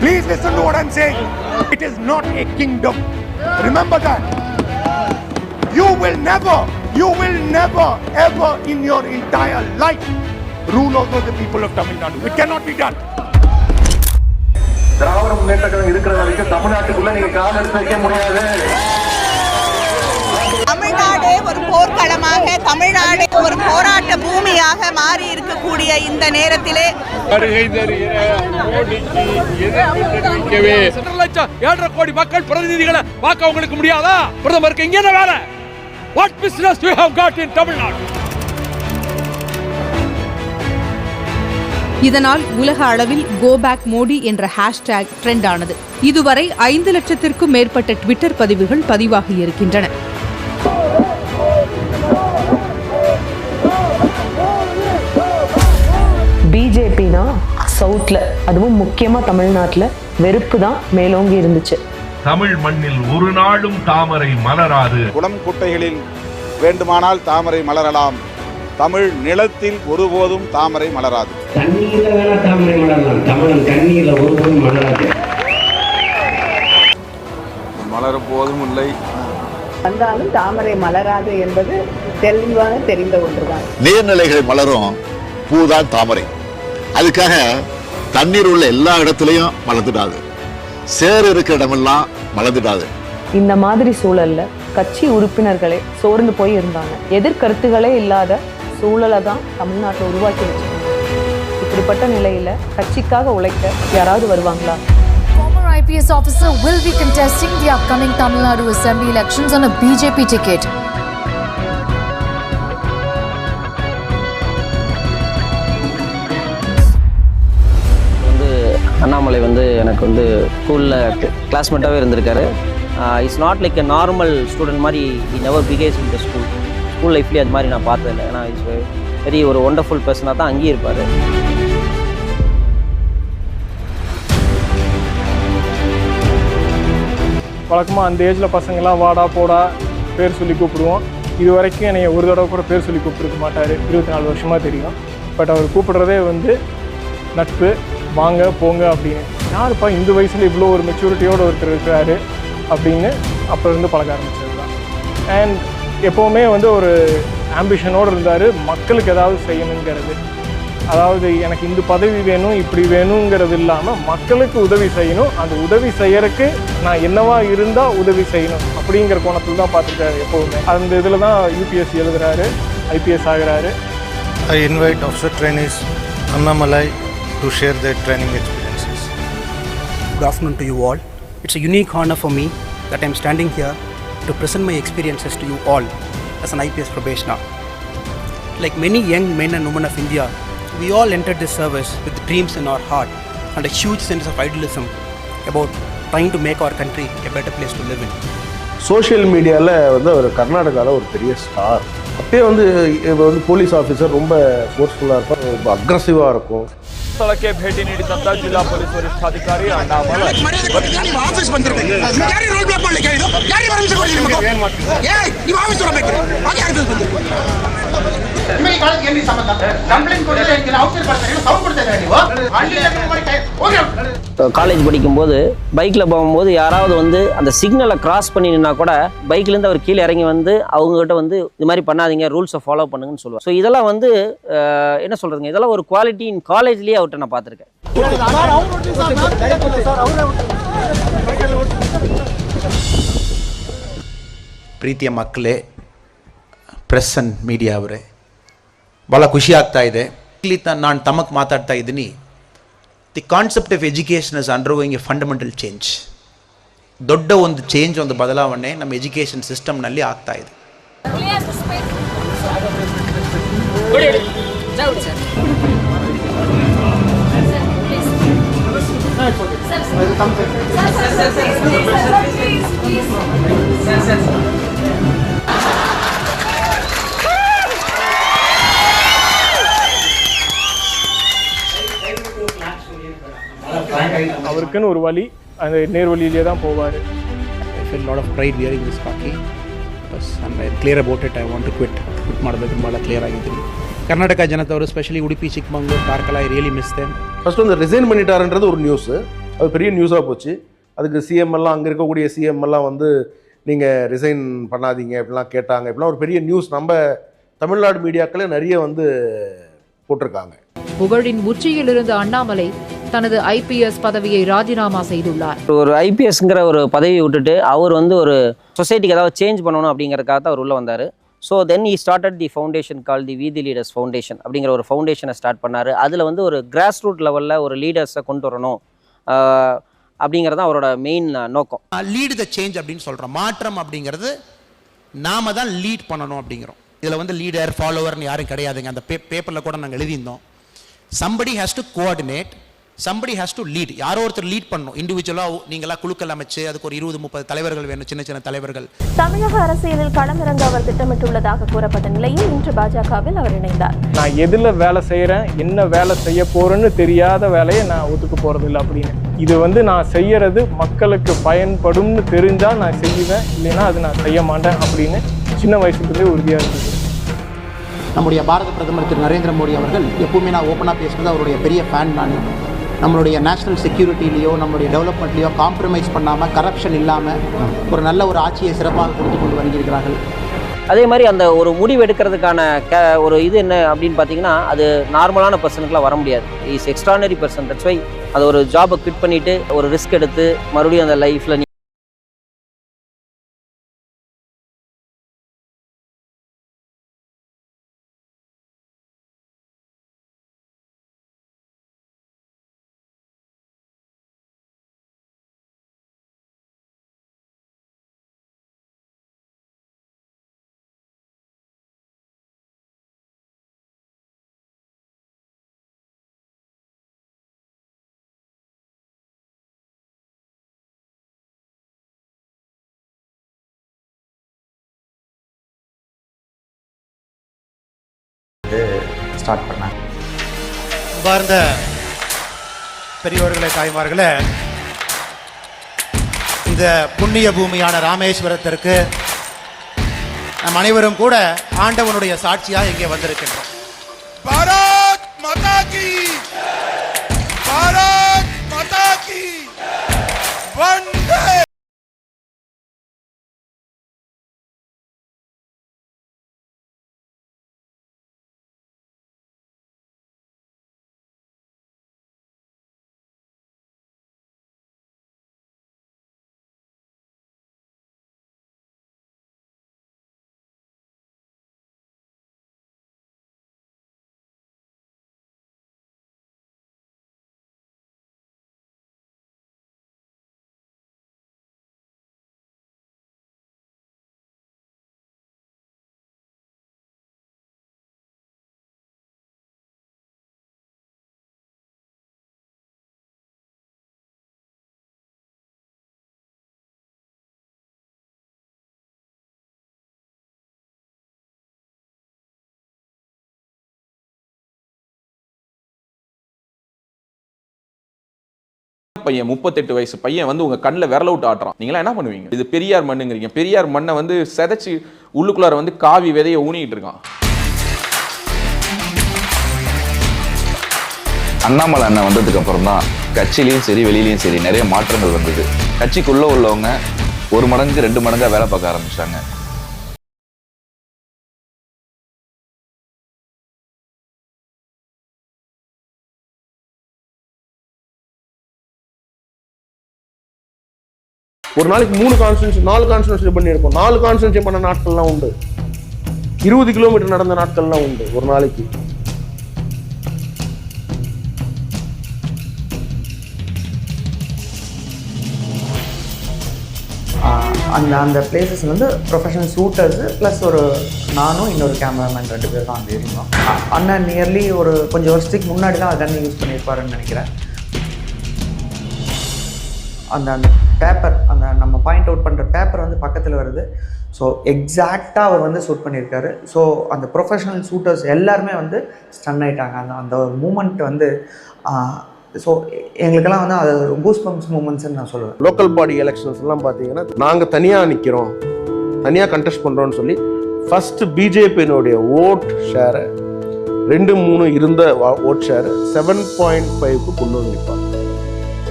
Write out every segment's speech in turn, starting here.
Please listen to what I'm saying. It is not a kingdom. Remember that. You will never ever in your entire life rule over the people of Tamil Nadu. It cannot be done. Dravida Munnetra Kazhagam இருக்கிற வரைக்கும் தமிழ்நாட்டுக்குள்ள நீங்க கால் எடுத்து வைக்க முடியாது. தமிழ்நாடு ஒரு போர்க்களமாக, தமிழ்நாடு ஒரு போராட்ட பூமியாக மாறி இருக்கக்கூடிய இந்த நேரத்திலே ஏழரை கோடி மக்கள் பிரதிநிதிகளை பார்க்க உங்களுக்கு முடியாதா? பிரதமருக்கு இங்க என்ன வேலை? What business you have got in Tamil Nadu? இதனால் உலக அளவில் கோ பேக் மோடி என்ற ஹேஷ்டேக் ட்ரெண்ட் ஆனது. இதுவரை 5 லட்சத்திற்கும் மேற்பட்ட ட்விட்டர் பதிவுகள் பதிவாகி இருக்கின்றன. பிஜேபினா சவுத்ல, அதுவும் முக்கியமா தமிழ்நாட்டில் வெறுப்பு தான் மேலோங்கி இருந்துச்சு. தமிழ் மண்ணில் ஒரு நாளும் தாமரை மலராது. குளம் குட்டைகளில் வேண்டுமானால் தாமரை மலரலாம், தமிழ் நிலத்தில் ஒருபோதும் தாமரை மலராது. தண்ணீர்ல வேணா தாமரை மலரலாம், தமிழன் கண்ணீர்ல ஒருபோதும் மலராது. மலரும் போதும் இல்லை, வந்தாலும் தாமரை மலராது என்பது தெளிவாக தெரிந்த ஒன்றுதான். நீர்நிலைகள் மலரும், பூதான் தாமரை. அதுக்காக தண்ணீர் உள்ள எல்லா இடத்துலையும் மலர்ந்துடாது, சேர் இருக்கிற இடமெல்லாம் மலர்ந்துடாது. இந்த மாதிரி சூழல்ல கட்சி உறுப்பினர்களே சோர்ந்து போய் இருந்தாங்க. எதிர்கருத்துகளே இல்லாத சூழலை தான் தமிழ்நாட்டில் உருவாக்கி வச்சிருக்காங்க. இப்படிப்பட்ட நிலையில கட்சிக்காக உழைக்க யாராவது வருவாங்களா? Former IPS officer will be contesting the upcoming Tamil Nadu Assembly elections on a BJP ticket. Annamalai எனக்கு ஸ்கூலில் கிளாஸ்மேட்டாகவே இருந்திருக்காரு. It's not like a normal student மாதிரி. He never behaves in the school லைஃப்லேயே அது மாதிரி நான் பார்த்ததில்லை. ஏன்னா இட்ஸ் வெரி ஒரு ஒண்டர்ஃபுல் பர்சனாக தான் அங்கேயும் இருப்பார். வழக்கமாக அந்த ஏஜில் பசங்கள்லாம் வாடா போடா பேர் சொல்லி கூப்பிடுவோம். இது வரைக்கும் என்னை ஒரு தடவை கூட பேர் சொல்லி கூப்பிட்டுருக்க மாட்டார். 24 வருஷமாக தெரியும். பட் அவர் கூப்பிடுறதே நட்பு, வாங்க போங்க அப்படின்னு. யாருப்பா இந்த வயசில் இவ்வளோ ஒரு மெச்சூரிட்டியோடு ஒருத்தர் இருக்கிறாரு அப்படின்னு அப்போ இருந்து பழக ஆரம்பிச்சது தான். அண்ட் எப்போவுமே ஒரு ஆம்பிஷனோடு இருந்தார், மக்களுக்கு ஏதாவது செய்யணுங்கிறது. அதாவது எனக்கு இந்த பதவி வேணும், இப்படி வேணுங்கிறது இல்லாமல் மக்களுக்கு உதவி செய்யணும், அந்த உதவி செய்யறதுக்கு நான் என்னவா இருந்தால் உதவி செய்யணும் அப்படிங்கிற கோணத்தில் தான் பார்த்துருக்காரு எப்போவுமே. அந்த இதில் தான் யூபிஎஸ்சி எழுதுறாரு, ஐபிஎஸ் ஆகிறாரு. I invite officer trainees Annamalai to share their training experiences. Good afternoon to you all. It's a unique honor for me that I'm standing here to present my experiences to you all as an IPS probationer. Like many young men and women of India, we all entered this service with dreams in our heart and a huge sense of idealism about trying to make our country a better place to live in. Social மீடியாவில் ஒரு கர்நாடகாவில் ஒரு பெரிய star. அப்பயே police officer ரொம்ப ஃபோர்ஸ்ஃபுல்லாக இருப்பார், ரொம்ப அக்ரஸிவாக இருக்கும். ಸ್ಥಳಕ್ಕೆ ಭೇಟಿ ನೀಡಿದಂತ ಜಿಲ್ಲಾ ಪೊಲೀಸ್ ವರಿಷ್ಠಾಧಿಕಾರಿ ಅಣ್ಣಾಮಲೈ காலேஜ் படிக்கும்போது பைக்கில் போகும்போது யாராவது அந்த சிக்னலை கிராஸ் பண்ணி நின்னா கூட பைக்லேருந்து அவர் கீழே இறங்கி அவங்ககிட்ட இது மாதிரி பண்ணாதீங்க, ரூல்ஸை ஃபாலோ பண்ணுங்கன்னு சொல்லுவார். ஸோ இதெல்லாம் என்ன சொல்கிறதுங்க, இதெல்லாம் ஒரு குவாலிட்டி இன் காலேஜ்லேயே அவர்கிட்ட நான் பார்த்துருக்கேன். ಪ್ರೀತಿಯ ಮಕ್ಕಳೇ, ಪ್ರೆಸ್ ಅಂಡ್ ಮೀಡಿಯಾ ಅವರೇ, ಭಾಳ ಖುಷಿ ಆಗ್ತಾ ಇದೆ. ಇಲ್ಲಿ ನಾನು ತಮಗೆ ಮಾತಾಡ್ತಾ ಇದ್ದೀನಿ. The concept of education is undergoing A fundamental change. ದೊಡ್ಡ ಒಂದು ಚೇಂಜ್, ಒಂದು ಬದಲಾವಣೆ ನಮ್ಮ ಎಜುಕೇಷನ್ ಸಿಸ್ಟಮ್ನಲ್ಲಿ ಆಗ್ತಾ ಇದೆ. அவருக்குன்னு ஒரு வழி, அந்த நேர்வழியிலே தான் போவார். I feel a lot of pride wearing this khaki because I'm clear about it. I want to quit ಮಾಡಬೇಕು ಭಾಳ ಕ್ಲಿಯರ್ ಆಗಿದ್ದೀನಿ. ಕರ್ನಾಟಕ ಜನತವರು, specially Udupi, Chikmagalur, Karkala, I really miss them. First resign பண்ணிட்டாருன்றது ஒரு நியூஸ். அது பெரிய நியூஸாக போச்சு. அதுக்கு சிஎம் எல்லாம், அங்கே இருக்கக்கூடிய சிஎம் எல்லாம் வந்து நீங்கள் ரிசைன் பண்ணாதீங்க இப்படிலாம் கேட்டாங்க. இப்படிலாம் ஒரு பெரிய நியூஸ் நம்ம தமிழ்நாடு மீடியாக்களே நிறைய வந்து போட்டிருக்காங்க. புகழின் உச்சியில் இருந்த அண்ணாமலை தனது ஐபிஎஸ் பதவியை ராஜினாமா செய்துள்ளார். ஒரு ஐபிஎஸ்ங்கிற ஒரு பதவியை விட்டுட்டு அவர் வந்து ஒரு சொசைட்டிக்கு ஏதாவது சேஞ்ச் பண்ணணும் அப்படிங்கிறதுக்காக தான் அவர் உள்ளே வந்தார். So then he started the foundation call the Veedhi leaders foundation அப்படிங்கிற ஒரு ஃபவுண்டேஷனை ஸ்டார்ட் பண்ணார். அதில் வந்து ஒரு கிராஸ் ரூட் லெவலில் ஒரு லீடர்ஸை கொண்டு வரணும் அப்படிங்கிறது தான் அவரோட மெயின் நோக்கம். லீட் த சேஞ்ச் அப்படின்னு சொல்கிறோம். மாற்றம் அப்படிங்கிறது நாம தான் லீட் பண்ணணும் அப்படிங்கிறோம். இதில் வந்து லீடர் ஃபாலோவர்னு யாரும் கிடையாதுங்க. அந்த பேப்பரில் கூட நாங்கள் எழுதியிருந்தோம். somebody has to coordinate, somebody has to lead. யாரோ ஒருத்தர் லீட் பண்ணணும். இண்டிவிஜுவலாக நீங்களாம் குழுக்கள் அமைச்சு அதுக்கு ஒரு 20-30 தலைவர்கள் வேணும், சின்ன சின்ன தலைவர்கள். தமிழக அரசியலில் களமிறங்க அவர் திட்டமிட்டுள்ளதாக கூறப்பட்ட நிலையில் இன்று பாஜகவில் அவர் இணைந்தார். நான் எதில் வேலை செய்கிறேன், என்ன வேலை செய்ய போகிறேன்னு தெரியாத வேலையை நான் ஒத்துக்க போகிறதில்லை அப்படின்னு. இது வந்து நான் செய்யறது மக்களுக்கு பயன்படும்னு தெரிஞ்சால் நான் செய்வேன், இல்லைன்னா அது நான் செய்ய மாட்டேன் அப்படின்னு சின்ன வயசுலேருந்தே உறுதியாக இருக்குது. நம்முடைய பாரத பிரதமர் திரு நரேந்திர மோடி அவர்கள் எப்பவுமே நான் ஓப்பனாக பேசுகிறது அவருடைய பெரிய ஃபேன். நான் நம்மளுடைய நேஷனல் செக்யூரிட்டிலேயோ நம்மளுடைய டெவலப்மெண்ட்லேயோ காம்ப்ரமைஸ் பண்ணாமல், கரப்ஷன் இல்லாமல் ஒரு நல்ல ஒரு ஆட்சியை சிறப்பாக கொடுத்து கொண்டு வருகிறார்கள். அதே மாதிரி அந்த ஒரு முடிவு எடுக்கிறதுக்கான ஒரு இது என்ன அப்படின்னு பார்த்தீங்கன்னா, அது நார்மலான பர்சனுக்குலாம் வர முடியாது. Is extraordinary person. That's why அது ஒரு ஜாபை குவிட் பண்ணிவிட்டு ஒரு ரிஸ்க் எடுத்து மறுபடியும் அந்த லைஃப்பில் ஸ்டார்ட் பண்ணேன். பார்ந்த பெரியோர்களே, தாய்மார்களே, இந்த புண்ணிய பூமியான ராமேஸ்வரத்திற்கு நம் அனைவரும் கூட ஆண்டவனுடைய சாட்சியாக இங்கே வந்திருக்கின்றோம். பாரத் மாதா கி, பாரத் மாதா கி, வந்தே. பையன் 38 வயசு பையன் வந்து உங்க கண்ணில் விரல விட்டு ஆட்டுறான். நீங்களா என்ன பண்ணுவீங்க? இது பெரியார் மண்ணுங்கிறீங்க. பெரியார் மண்ணை வந்து செதைச்சு உள்ளுக்குள்ளார வந்து காவி விதையை ஊனிக்கிட்டு இருக்கான். அண்ணாமலை அண்ணன் வந்ததுக்கு அப்புறம் தான் கட்சியிலையும் சரி வெளியிலையும் சரி நிறைய மாற்றங்கள் வந்தது. கட்சிக்குள்ள உள்ளவங்க 1 மடங்கு 2 மடங்கா வேலை பார்க்க ஆரம்பிச்சாங்க. ஒரு நாளைக்கு 3 கான்ஸ்டியூன்சி 4 கான்ஸ்டியூன்சி பண்ணியிருக்கோம். 4 கான்ஸ்டியூன்சி பண்ண நாட்கள்லாம் உண்டு. 20 கிலோமீட்டர் நடந்த நாட்கள்லாம் உண்டு ஒரு நாளைக்கு. அந்த பிளேசஸ் வந்து ப்ரொஃபஷனல் ஷூட்டர்ஸு ப்ளஸ் ஒரு நானும் இன்னொரு கேமராமேன் 2 பேர் தான் அங்கே இருந்தோம். அண்ணன் நியர்லி ஒரு கொஞ்சம் வருஷத்துக்கு முன்னாடி தான் கன் யூஸ் பண்ணியிருப்பாருன்னு நினைக்கிறேன். அந்த பேப்பர், அந்த நம்ம பாயிண்ட் அவுட் பண்ணுற பேப்பர் வந்து பக்கத்தில் வருது. ஸோ எக்ஸாக்டாக அவர் வந்து ஷூட் பண்ணியிருக்காரு. ஸோ அந்த ப்ரொஃபஷனல் ஷூட்டர்ஸ் எல்லாருமே வந்து ஸ்டன் ஆகிட்டாங்க. அந்த ஒரு மூமெண்ட் வந்து ஸோ எங்களுக்கெல்லாம் வந்து அது கூஸ் பம்ப்ஸ் மூமெண்ட்ஸ்ன்னு நான் சொல்லுவேன். லோக்கல் பாடி எலெக்ஷன்ஸ்லாம் பார்த்தீங்கன்னா நாங்கள் தனியாக நிற்கிறோம், தனியாக கண்டெஸ்ட் பண்ணுறோன்னு சொல்லி ஃபஸ்ட்டு பிஜேபியினுடைய ஓட் ஷேரை 2-3 இருந்த ஓட் ஷேரை 7.5க்கு கொண்டு வந்து நிற்பாங்க.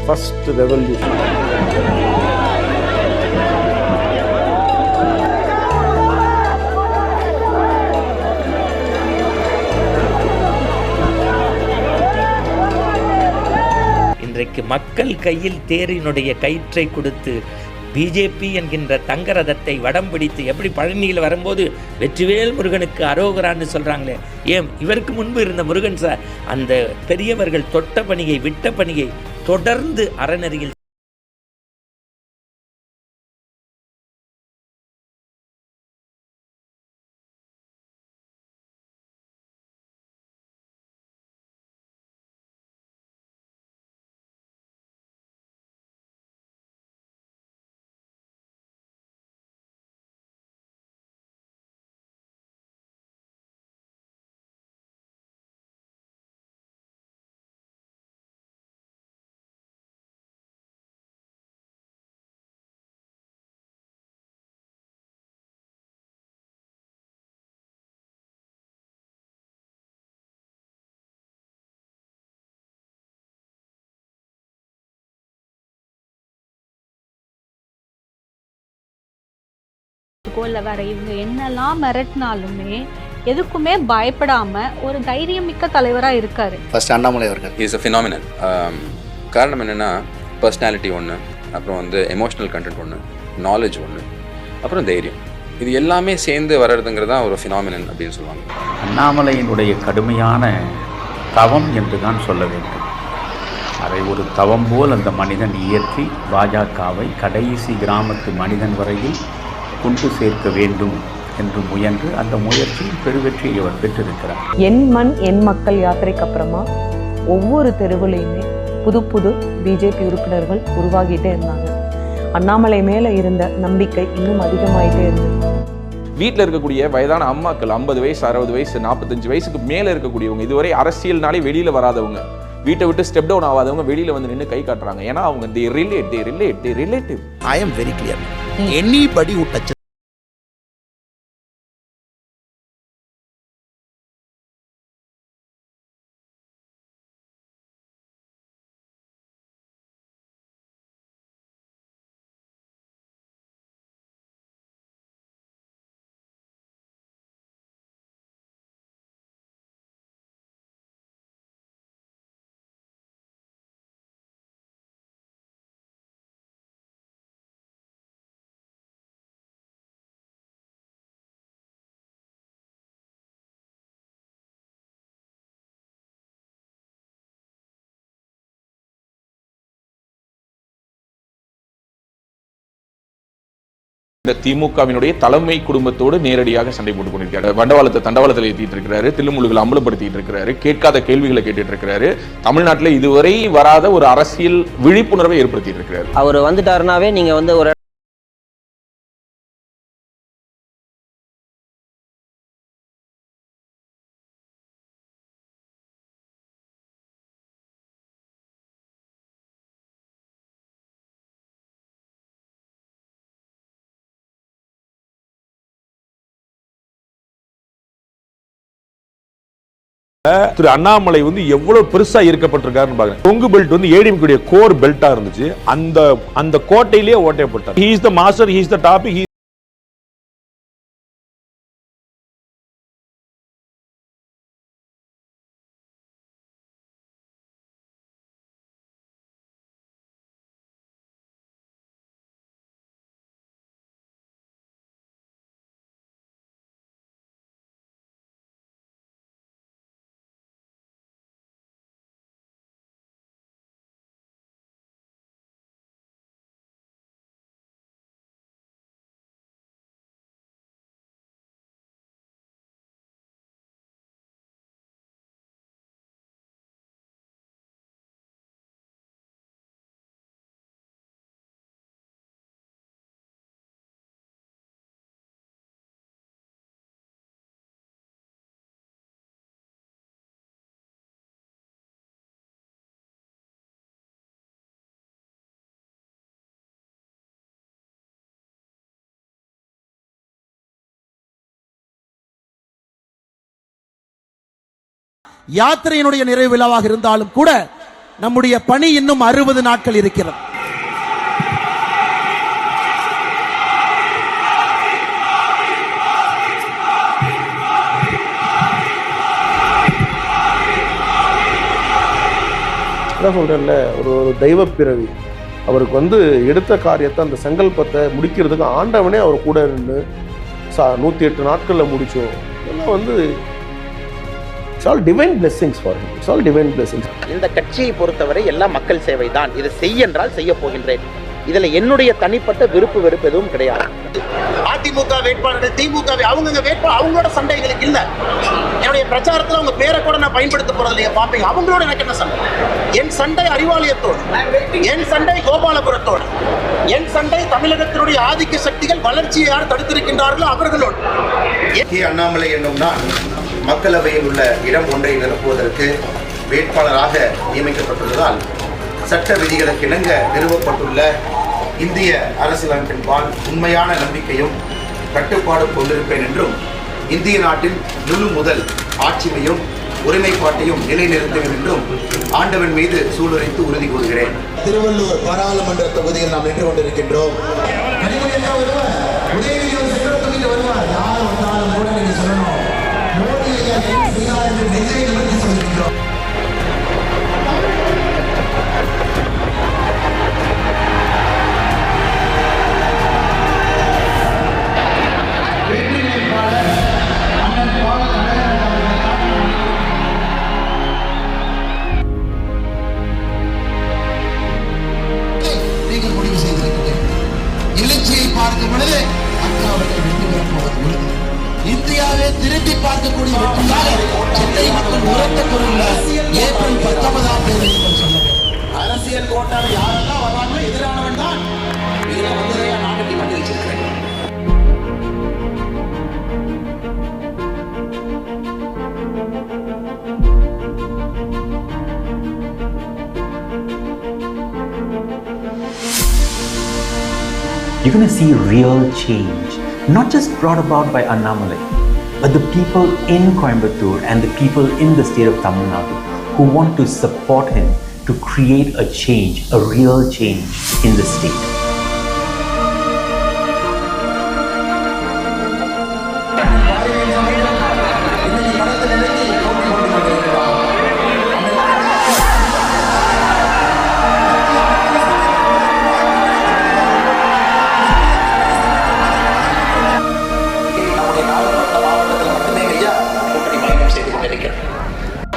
First revolution. இன்றைக்கு மக்கள் கையில் தேரினுடைய கயிற்றை கொடுத்து பிஜேபி என்கின்ற தங்கரதத்தை வடம் பிடித்து எப்படி பழனியில் வரும்போது வெற்றிவேல் முருகனுக்கு அரோகரான்னு சொல்கிறாங்களே, ஏன் இவருக்கு முன்பு இருந்த முருகன் சார் அந்த பெரியவர்கள் தொட்ட பணியை விட்ட பணியை தொடர்ந்து அறநெறியில் இல்லை வேற இவங்க என்னெல்லாம் மிரட்டினாலுமே எதுக்குமே பயப்படாம ஒரு தைரியமிக்க தலைவரா இருக்காரு. ஃபர்ஸ்ட் அண்ணாமலை அவர்கள் இஸ் a phenomenon. காரணம் என்னன்னா பர்சனாலிட்டி ஒன்று, அப்புறம் வந்து எமோஷனல் கண்டென்ட் ஒன்று, நாலேஜ் ஒன்று, அப்புறம் தைரியம், இது எல்லாமே சேர்ந்து வர்றதுங்கிறது தான் ஒரு phenomenon அப்படின்னு சொல்லுவாங்க. அண்ணாமலையினுடைய கடுமையான தவம் என்று தான் சொல்ல வேண்டும். அதை ஒரு தவம் போல் அந்த மனிதன் இயற்றி பாஜகவை கடைசி கிராமத்து மனிதன் வரையில் கொண்டு சேர்க்க வேண்டும் என்று முயன்று அந்த முயற்சியில் பெருவெற்றியை அவர் பெற்றிருக்கிறார். என் மண் என் மக்கள் யாத்திரைக்கு அப்புறமா ஒவ்வொரு தெருவுலையுமே புது புது பிஜேபி உறுப்பினர்கள் உருவாகிட்டே இருந்தாங்க. அண்ணாமலை மேல இருந்த நம்பிக்கை இன்னும் அதிகமாயிட்டே இருந்தது. வீட்டில் இருக்கக்கூடிய வயதான அம்மாக்கள் 50 வயசு 60 வயசு 45 வயசுக்கு மேலே இருக்கக்கூடியவங்க, இதுவரை அரசியல்னாலே வெளியில் வராதவங்க, வீட்டை விட்டு ஸ்டெப் டவுன் ஆகாதவங்க வெளியில் வந்து நின்று கை காட்டுறாங்க. ஏன்னா அவங்க they relate. I am very clear. Anybody who touches இந்த திமுகவினுடைய தலைமை குடும்பத்தோடு நேரடியாக சண்டை போட்டுக் கொண்டிருக்காரு. வண்டவாளத்தை தண்டவாளத்தில் ஏற்றிட்டு இருக்கிறாரு, தில்லுமுழுகளை அம்பலப்படுத்திட்டு இருக்கிறாரு, கேட்காத கேள்விகளை கேட்டுட்டு இருக்கிறாரு. தமிழ்நாட்டில் இதுவரை வராத ஒரு அரசியல் விழிப்புணர்வை ஏற்படுத்திட்டு இருக்கிறாரு. அவர் வந்துட்டாருனாவே நீங்க வந்து ஒரு திரு அண்ணாமலை வந்து எவ்வளவு பெருசா ஈர்க்கப்பட்டிருக்காருன்னு பாருங்க. கொங்கு பெல்ட் வந்து ஏடிஎம்கே கோர் பெல்ட்டா இருந்துச்சு. அந்த கோட்டையிலேயே ஓட்டை போட்டார். He is the master, he is the top. யாத்திரையினுடைய நிறைவு விழாவாக இருந்தாலும் கூட நம்முடைய பணி இன்னும் 60 நாட்கள் இருக்கிறது. சொல்றேன்ல, ஒரு தெய்வ பிறவி. அவருக்கு வந்து எடுத்த காரியத்தை, அந்த சங்கல்பத்தை முடிக்கிறதுக்கு ஆண்டவனே அவர் கூட இருந்து 108 நாட்களில் முடிச்சோம். இதெல்லாம் வந்து it's all divine blessings for him. It's all divine blessings. இந்த கட்சியை பொறுத்தவரை எல்லாம் மக்கள் சேவை தான். இதை செய் என்றால் செய்ய போகின்றேன். இதுல என்னுடைய தனிப்பட்ட விருப்பு வெறுப்பு எதுவும் கிடையாது. அதிமுக வேட்பாளர்கள், திமுக அவங்க வேட்பாளர், அவங்களோட சண்டைகளுக்கு இல்ல. என்னுடைய பிரச்சாரத்தில் அவங்க பேரை கூட நான் பயன்படுத்த போறது இல்லையா பாப்பீங்க. அவங்களோட எனக்கு என்ன சண்டை? என் சண்டை அறிவாலயத்தோடு, என் சண்டை கோபாலபுரத்தோடு, என் சண்டை தமிழகத்தினுடைய ஆதிக்க சக்திகள் வளர்ச்சியை யார் தடுத்திருக்கின்றார்களோ அவர்களோடு. அண்ணாமலை என்னும் நான் மக்களவையில் உள்ள இடம் ஒன்றை நிரப்புவதற்கு வேட்பாளராக நியமிக்கப்பட்டுள்ளதால் சட்ட விதிகளுக்கு இணங்க நிறுவப்பட்டுள்ள இந்திய அரசியலமைப்பின் பால் உண்மையான நம்பிக்கையும் கட்டுப்பாடு கொண்டிருப்பேன் என்றும் இந்திய நாட்டின் முழு முதல் ஆட்சியையும் ஒருமைப்பாட்டையும் நிலைநிறுத்துவேன் என்றும் ஆண்டவன் மீது சூளுரைத்து உறுதி கூறுகிறேன். திருவள்ளூர் பாராளுமன்ற தொகுதியில் நாம் நின்று கொண்டிருக்கின்றோம். பார்க்கும் பொழுது அக்கா அவர்கள் வெற்றி பெறப் போவது உறுதி. இந்தியாவை திரும்பி பார்க்கக்கூடிய வெற்றியாக சென்னை மக்கள் உரத்த குரலில் ஏப்ரல் 19ஆம் தேதி நீங்கள் சொல்ல வேண்டும். அரசியல் கோட்டால் யாரெல்லாம் வராங்களோ எதிரானவன் தான் இதெல்லாம் வந்ததையா நாட்டை பண்ணி வச்சிருக்கிறேன். You're going to see real change, not just brought about by Annamalai, but the people in Coimbatore and the people in the state of Tamil Nadu who want to support him to create a change, a real change in the state.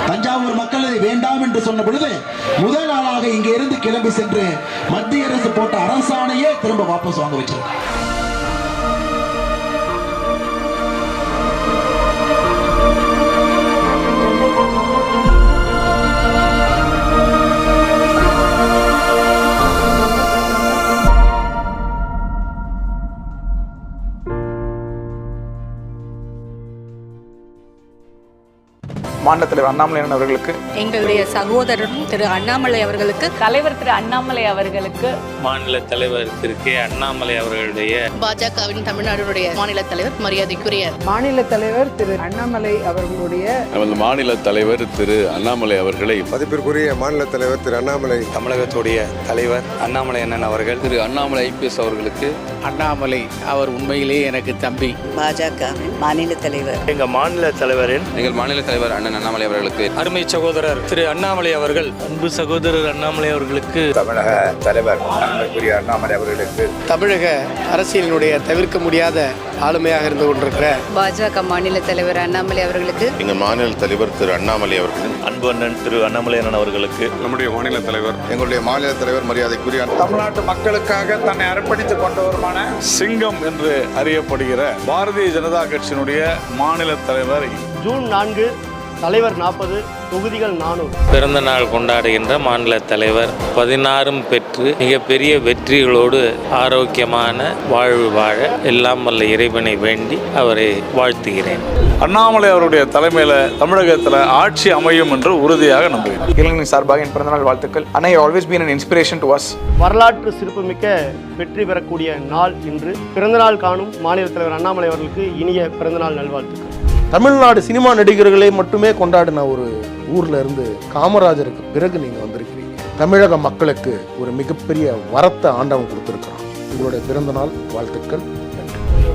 Thanjavur மக்கள் இதை வேண்டாம் என்று சொன்ன பொழுது முதல் நாளாக இங்கே இருந்து கிளம்பி சென்று மத்திய அரசு போட்ட அரசாணையே திரும்ப வாபஸ் வாங்க வச்சிருக்காங்க. மாநில தலைவர் அண்ணாமலை அவர்களுக்கு, எங்களுடைய சகோதரரும் திரு அண்ணாமலை அவர்களுக்கு, தலைவர் திரு அண்ணாமலை அவர்களுக்கு, மாநில தலைவர் திரு கே அண்ணாமலை அவர்களுடைய, பாஜகவின் தமிழ்நாடுடைய மாநில தலைவர் மரியாதைக்குரிய மாநில தலைவர் திரு அண்ணாமலை அவர்களுடைய, நமது மாநில தலைவர் திரு அண்ணாமலை அவர்களை, மதிப்பிற்குரிய மாநில தலைவர் திரு அண்ணாமலை, தமிழகத்துடைய தலைவர் அண்ணாமலை அண்ணன் அவர்கள், திரு அண்ணாமலை IPS அவர்களுக்கு, அண்ணாமலை அவர் உண்மையிலேயே எனக்கு தம்பி, பாஜக மாநில தலைவர், எங்க மாநில தலைவரின், எங்கள் மாநில தலைவர் அண்ணன் அண்ணாமலை அவர்களுக்கு, அருமை சகோதரர் திரு அண்ணாமலை அவர்கள், அன்பு சகோதரர் அண்ணாமலை அவர்களுக்கு, தமிழக தலைவர் அன்புக்குரிய அண்ணாமலை அவர்களுக்கு, தமிழக அரசியலினுடைய தவிர்க்க முடியாத ஆளுமையாக இருந்து கொண்டிருக்கிற பாஜக மாநில தலைவர் அண்ணாமலை அவர்களுக்கு, எங்கள் மாநில தலைவர் திரு அண்ணாமலை அவர்கள், அன்பு அண்ணன் திரு அண்ணாமலை அண்ணன் அவர்களுக்கு, நம்முடைய மாநில தலைவர், எங்களுடைய மாநில தலைவர் மரியாதைக்குரிய தமிழ்நாட்டு மக்களுக்காக தன்னை அர்ப்பணித்துக் கொண்டவருமான சிங்கம் என்று அறியப்படுகிற பாரதிய ஜனதா கட்சியினுடைய மாநில தலைவர், ஜூன் 4 தலைவர் 40 தொகுதிகள் 400 பிறந்த நாள் கொண்டாடுகின்ற மாநில தலைவர் 16 பெற்று மிகப்பெரிய வெற்றிகளோடு ஆரோக்கியமான வாழ்வு வாழ எல்லாம் வல்ல இறைவனை வேண்டி அவரை வாழ்த்துகிறேன். அண்ணாமலை அவருடைய தலைமையில தமிழகத்தில் ஆட்சி அமையும் என்று உறுதியாக நம்புகிறேன். இளைஞர் சார்பாக என் பிறந்தநாள் வாழ்த்துக்கள். அண்ணா always been an inspiration to us. வரலாற்று சிறப்புமிக்க வெற்றி பெறக்கூடிய நாள் இன்று. பிறந்தநாள் காணும் மாநில தலைவர் அண்ணாமலை அவர்களுக்கு இனிய பிறந்தநாள் நல்வாழ்த்துக்கள். தமிழ்நாடு சினிமா நடிகர்களை மட்டுமே கொண்டாடின ஒரு ஊர்ல இருந்து காமராஜருக்கு பிறகு நீங்க வந்திருக்கிறீங்க. தமிழக மக்களுக்கு ஒரு மிகப்பெரிய வரத்தை ஆண்டவன் கொடுத்துருக்கிறான். உங்களுடைய பிறந்தநாள் வாழ்த்துக்கள்.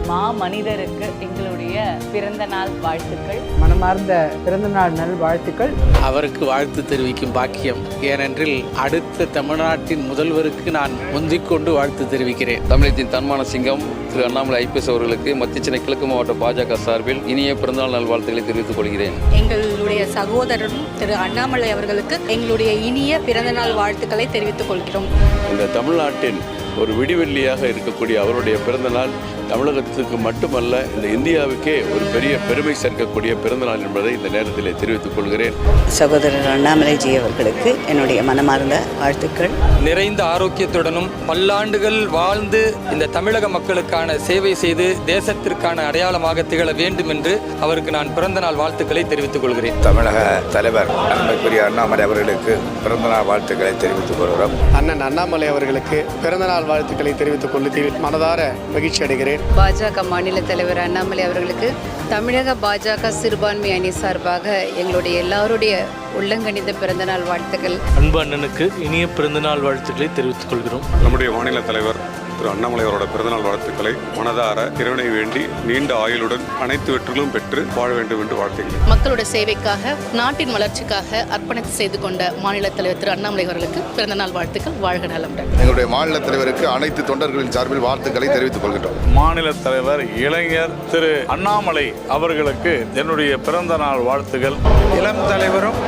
மா மனிதருக்கு எங்களுடைய பிறந்த நாள் வாழ்த்துக்கள். மனமார்ந்த பிறந்தநாள் நல் வாழ்த்துக்கள். அவருக்கு வாழ்த்து தெரிவிக்கும் பாக்கியம். ஏனென்றில் அடுத்த தமிழ்நாட்டின் முதல்வருக்கு நான் முந்திக்கொண்டு வாழ்த்து தெரிவிக்கிறேன். தமிழகத்தின் தன்மான சிங்கம் திரு அண்ணாமலை ஐபிஎஸ் அவர்களுக்கு மத்திய சென்னை கிழக்கு மாவட்ட பாஜக சார்பில் இனிய பிறந்தநாள் நல்வாழ்த்துக்களை தெரிவித்துக் கொள்கிறேன். எங்களுடைய சகோதரரும் திரு அண்ணாமலை அவர்களுக்கு எங்களுடைய இனிய பிறந்தநாள் வாழ்த்துக்களை தெரிவித்துக் கொள்கிறோம். இந்த தமிழ்நாட்டின் ஒரு விடிவெள்ளியாக இருக்கக்கூடிய அவருடைய பிறந்தநாள் தமிழகத்துக்கு மட்டுமல்ல இந்த இந்தியாவுக்கே ஒரு பெரிய பெருமை சேர்க்கக்கூடிய பிறந்தநாள் என்பதை இந்த நேரத்தில் தெரிவித்துக் கொள்கிறேன். சகோதரர் அண்ணாமலைஜி அவர்களுக்கு என்னுடைய மனமார்ந்த வாழ்த்துக்கள். நிறைந்த ஆரோக்கியத்துடனும் பல்லாண்டுகள் வாழ்ந்து இந்த தமிழக மக்களுக்கான சேவை செய்து தேசத்திற்கான அடையாளமாக திகழ வேண்டும் என்று அவருக்கு நான் பிறந்தநாள் வாழ்த்துக்களை தெரிவித்துக் கொள்கிறேன். தமிழக தலைவர் அன்புக்குரிய அண்ணாமலை அவர்களுக்கு பிறந்தநாள் வாழ்த்துக்களை தெரிவித்துக் கொள்கிறோம். அண்ணன் அண்ணாமலை அவர்களுக்கு பிறந்தநாள் வாழ்த்துக்களை தெரிவித்துக் கொள்வதில் மனதார மகிழ்ச்சி அடைகிறேன். பாஜக மாநில தலைவர் அண்ணாமலை அவர்களுக்கு தமிழக பாஜக சிறுபான்மை அணி சார்பாக எங்களுடைய எல்லாருடைய உள்ளங்கணிந்த பிறந்தநாள் வாழ்த்துக்கள். அன்பு அண்ணனுக்கு இனிய பிறந்தநாள் வாழ்த்துக்களை தெரிவித்துக் கொள்கிறோம். நம்முடைய மாநில தலைவர் திரு அண்ணாமலை அவரோட பிறந்தநாள் வாழ்த்துக்களை மனதார இறைவனை வேண்டி நீண்ட ஆயுளுடன் அனைத்து வெற்றிகளும் பெற்று வாழ வேண்டும் என்று வாழ்த்துகிறேன். மக்களோட சேவைக்காக நாட்டின் வளர்ச்சிக்காக அர்ப்பணித்து செய்து கொண்ட மாநில தலைவர் திரு அண்ணாமலை அவர்களுக்கு பிறந்தநாள் வாழ்த்துக்கள். வாழ்க நலமுடன். எங்களுடைய மாநில தலைவருக்கு அனைத்து தொண்டர்களின் சார்பில் வாழ்த்துக்களை தெரிவித்துக் கொள்கின்றோம். மாநில தலைவர் இளைஞர் திரு அண்ணாமலை அவர்களுக்கு என்னுடைய பிறந்த நாள் வாழ்த்துகள். இளம் தலைவரும்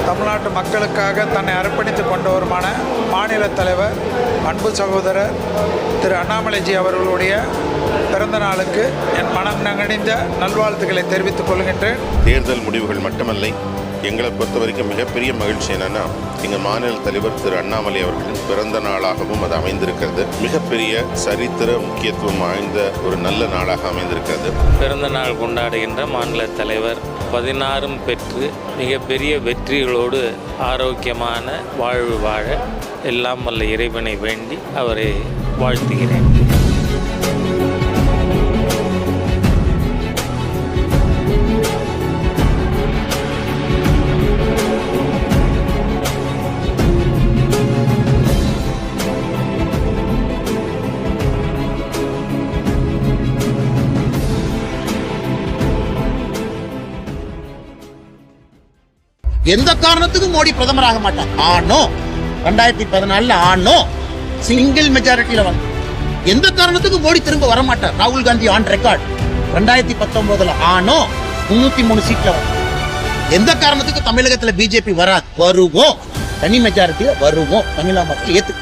தமிழ்நாட்டு மக்களுக்காக தன்னை அர்ப்பணித்துக் கொண்டவருமான மாநில தலைவர் அன்பு சகோதரர் திரு அண்ணாமலைஜி அவர்களுடைய பிறந்த நாளுக்கு என் மனம் நகணிந்த நல்வாழ்த்துக்களை தெரிவித்துக் கொள்கின்றேன். தேர்தல் முடிவுகள் மட்டுமல்ல, எங்களை பொறுத்த வரைக்கும் மிகப்பெரிய மகிழ்ச்சி என்னன்னா எங்கள் மாநில தலைவர் திரு அண்ணாமலை அவர்களின் பிறந்த நாளாகவும் அது அமைந்திருக்கிறது. மிகப்பெரிய சரித்திர முக்கியத்துவம் வாய்ந்த ஒரு நல்ல நாளாக அமைந்திருக்கிறது. பிறந்த நாள் கொண்டாடுகின்ற மாநில தலைவர் 16 பெற்று மிகப்பெரிய வெற்றிகளோடு ஆரோக்கியமான வாழ்வு வாழ எல்லாம் வல்ல இறைவனை வேண்டி அவரை வாழ்த்துகிறேன். எந்த காரணத்துக்கும் மோடி பிரதமராக மாட்டார். ஆனோ 2014 ஆனோ சிங்கிள் மெஜாரிட்டியில வந்து எந்த காரணத்துக்கும் மோடி திரும்ப வர மாட்டார். ராகுல் காந்தி ஆன் ரெக்கார்ட் 2019 ஆனோ 303 சீட்ல வரும். எந்த காரணத்துக்கு தமிழகத்துல பிஜேபி வராது. வருவோம், தனி மெஜாரிட்டியில வருவோம். தமிழக மக்கள் ஏத்து